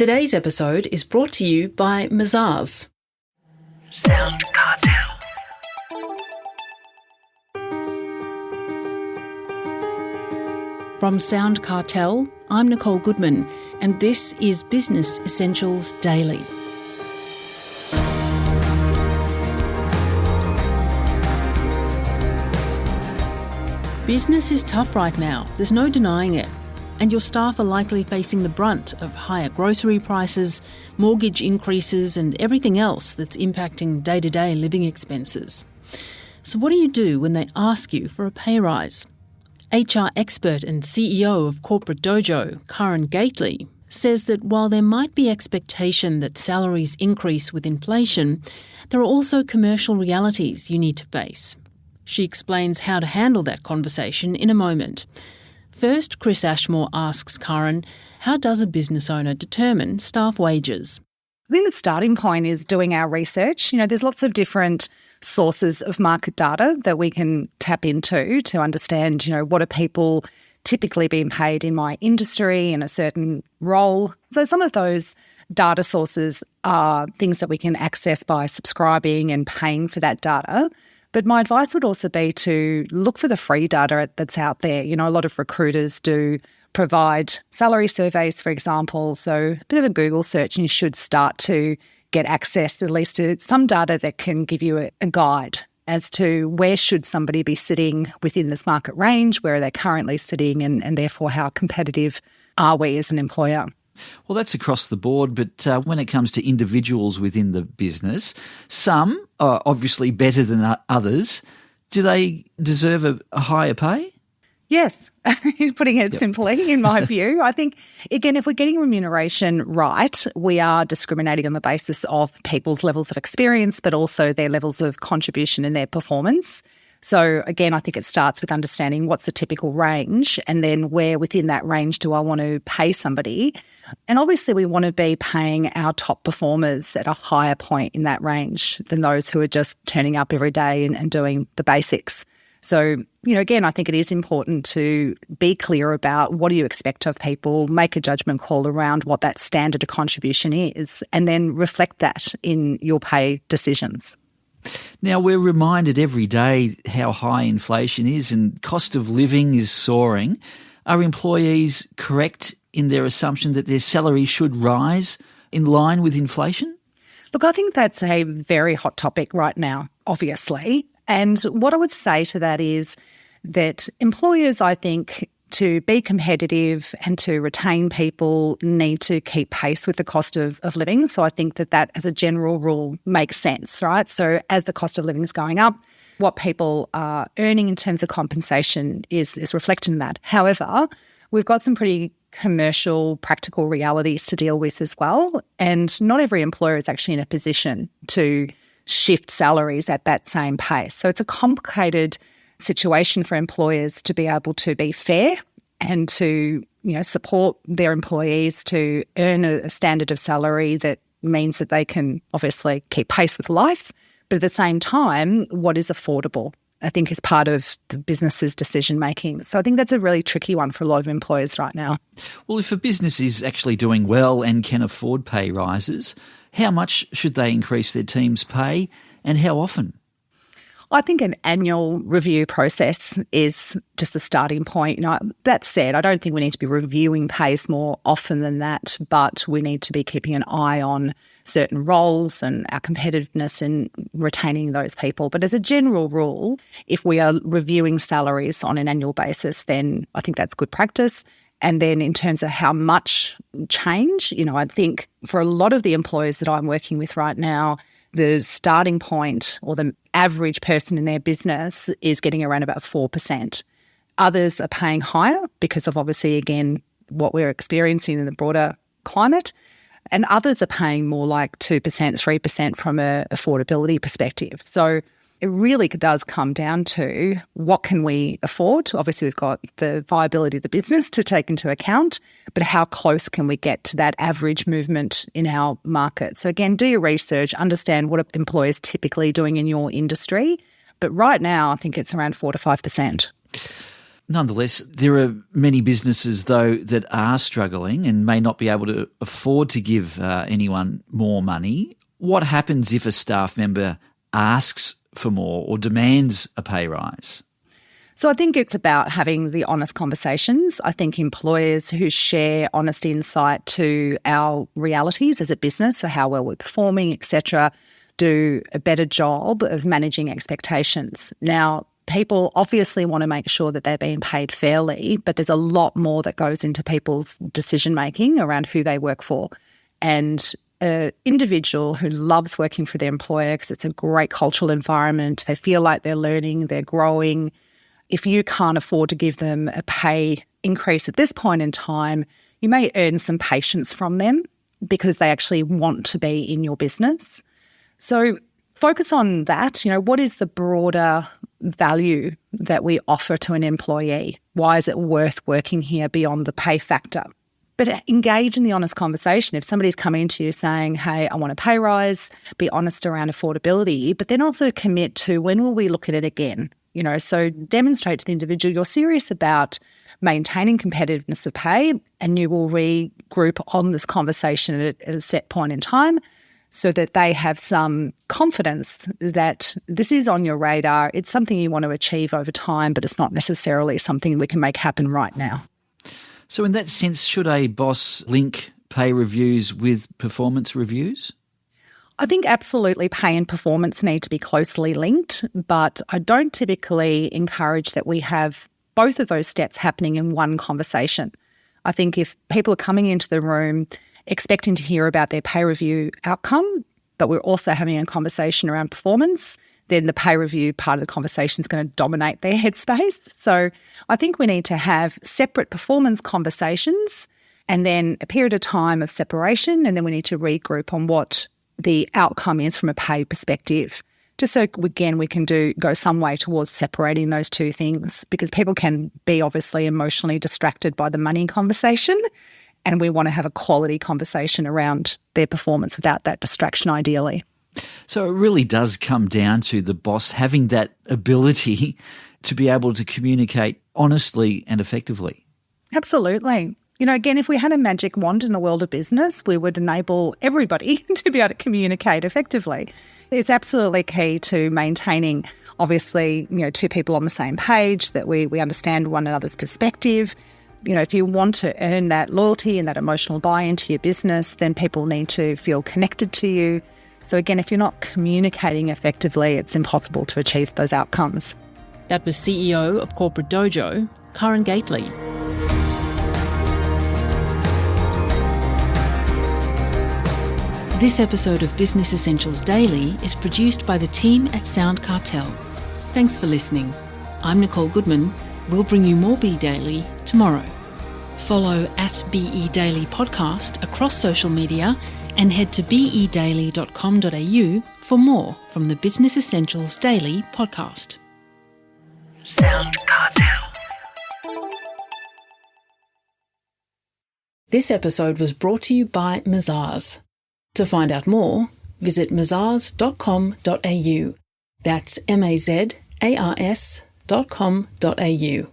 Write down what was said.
Today's episode is brought to you by Mazars. SoundCartel. From SoundCartel, I'm Nicole Goodman, and this is Business Essentials Daily. Business is tough right now, there's no denying it. And your staff are likely facing the brunt of higher grocery prices, mortgage increases and everything else that's impacting day-to-day living expenses. So what do you do when they ask you for a pay rise? HR expert and CEO of Corporate Dojo, Karen Gately, says that while there might be expectation that salaries increase with inflation, there are also commercial realities you need to face. She explains how to handle that conversation in a moment. First, Chris Ashmore asks Karen, how does a business owner determine staff wages? I think the starting point is doing our research. There's lots of different sources of market data that we can tap into to understand, what are people typically being paid in my industry in a certain role. So some of those data sources are things that we can access by subscribing and paying for that data. But my advice would also be to look for the free data that's out there. A lot of recruiters do provide salary surveys, for example. So a bit of a Google search and you should start to get access at least to some data that can give you a guide as to where should somebody be sitting within this market range, where are they currently sitting, and therefore how competitive are we as an employer. Well, that's across the board, but when it comes to individuals within the business, some are obviously better than others. Do they deserve a higher pay? Yes, putting it simply, in my view. I think, again, if we're getting remuneration right, we are discriminating on the basis of people's levels of experience, but also their levels of contribution and their performance. So, again, I think it starts with understanding what's the typical range and then where within that range do I want to pay somebody. And obviously we want to be paying our top performers at a higher point in that range than those who are just turning up every day and doing the basics. So, again, I think it is important to be clear about what do you expect of people, make a judgment call around what that standard of contribution is, and then reflect that in your pay decisions. Now, we're reminded every day how high inflation is and cost of living is soaring. Are employees correct in their assumption that their salaries should rise in line with inflation? Look, I think that's a very hot topic right now, obviously. And what I would say to that is that employers, I think, to be competitive and to retain people need to keep pace with the cost of living. So I think that as a general rule makes sense, right? So as the cost of living is going up, what people are earning in terms of compensation is reflecting that. However, we've got some pretty commercial, practical realities to deal with as well. And not every employer is actually in a position to shift salaries at that same pace. So it's a complicated situation for employers to be able to be fair and to, support their employees to earn a standard of salary that means that they can obviously keep pace with life, but at the same time, what is affordable, I think, is part of the business's decision making. So I think that's a really tricky one for a lot of employers right now. Well, if a business is actually doing well and can afford pay rises, how much should they increase their team's pay and how often? I think an annual review process is just a starting point. That said, I don't think we need to be reviewing pays more often than that, but we need to be keeping an eye on certain roles and our competitiveness in retaining those people. But as a general rule, if we are reviewing salaries on an annual basis, then I think that's good practice. And then in terms of how much change, I think for a lot of the employers that I'm working with right now, the starting point or the average person in their business is getting around about 4%. Others are paying higher because of obviously, again, what we're experiencing in the broader climate. And others are paying more like 2%, 3% from an affordability perspective. So it really does come down to what can we afford? Obviously, we've got the viability of the business to take into account, but how close can we get to that average movement in our market? So again, do your research, understand what are employers typically doing in your industry. But right now, I think it's around 4 to 5%. Nonetheless, there are many businesses, though, that are struggling and may not be able to afford to give anyone more money. What happens if a staff member asks for more or demands a pay rise? So I think it's about having the honest conversations. I think employers who share honest insight to our realities as a business, so how well we're performing, etc., do a better job of managing expectations. Now, people obviously want to make sure that they're being paid fairly, but there's a lot more that goes into people's decision-making around who they work for. And an individual who loves working for their employer because it's a great cultural environment, they feel like they're learning, they're growing. If you can't afford to give them a pay increase at this point in time, you may earn some patience from them because they actually want to be in your business. So focus on that. What is the broader value that we offer to an employee? Why is it worth working here beyond the pay factor? But engage in the honest conversation. If somebody's coming to you saying, hey, I want a pay rise, be honest around affordability, but then also commit to when will we look at it again? So demonstrate to the individual you're serious about maintaining competitiveness of pay, and you will regroup on this conversation at a set point in time so that they have some confidence that this is on your radar. It's something you want to achieve over time, but it's not necessarily something we can make happen right now. So in that sense, should a boss link pay reviews with performance reviews? I think absolutely pay and performance need to be closely linked, but I don't typically encourage that we have both of those steps happening in one conversation. I think if people are coming into the room expecting to hear about their pay review outcome, but we're also having a conversation around performance, then the pay review part of the conversation is going to dominate their headspace. So I think we need to have separate performance conversations and then a period of time of separation, and then we need to regroup on what the outcome is from a pay perspective. Just so, again, we can go some way towards separating those two things, because people can be obviously emotionally distracted by the money conversation, and we want to have a quality conversation around their performance without that distraction, ideally. So it really does come down to the boss having that ability to be able to communicate honestly and effectively. Absolutely. Again, if we had a magic wand in the world of business, we would enable everybody to be able to communicate effectively. It's absolutely key to maintaining, obviously, two people on the same page, that we understand one another's perspective. If you want to earn that loyalty and that emotional buy-in to your business, then people need to feel connected to you. So again, if you're not communicating effectively, it's impossible to achieve those outcomes. That was CEO of Corporate Dojo, Karen Gately. This episode of Business Essentials Daily is produced by the team at SoundCartel. Thanks for listening. I'm Nicole Goodman. We'll bring you more Be Daily tomorrow. Follow @BE Daily Podcast across social media and head to bedaily.com.au for more from the Business Essentials Daily podcast. SoundCartel. This episode was brought to you by Mazars. To find out more, visit mazars.com.au. That's mazars.com.au.